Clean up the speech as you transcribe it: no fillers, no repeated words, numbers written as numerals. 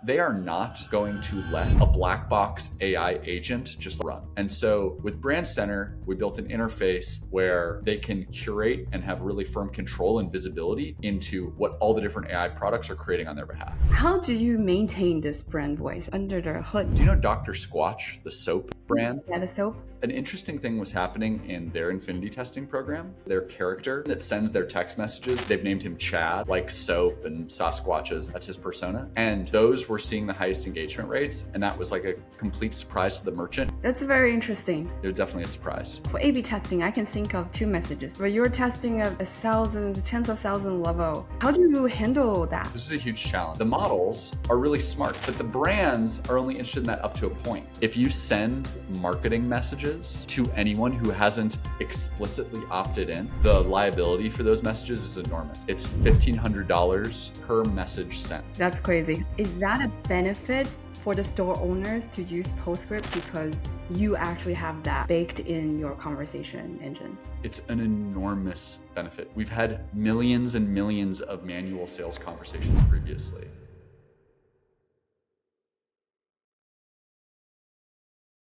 they are not going to let a black box AI agent just run. And so with Brand Center, we built an interface where they can curate and have really firm control and visibility into what all the different AI products are creating on their behalf. How do you maintain this brand voice under the hood? Do you know Dr. Squatch, the soap brand? Yeah, the soap. An interesting thing was happening in their Infinity testing program. Their character that sends their text messages, they've named him Chad, like soap and Sasquatches, that's his persona. And those were seeing the highest engagement rates. And that was like a complete surprise to the merchant. That's very interesting. It was definitely a surprise. For A/B testing, I can think of two messages. But you're testing at 1,000, tens of thousands level. How do you handle that? This is a huge challenge. The models are really smart, but the brands are only interested in that up to a point. If you send marketing messages to anyone who hasn't explicitly opted in, the liability for those messages is enormous. It's $1,500 per message sent. That's crazy. Is that a benefit for the store owners to use Postscript because you actually have that baked in your conversation engine? It's an enormous benefit. We've had millions and millions of manual sales conversations previously.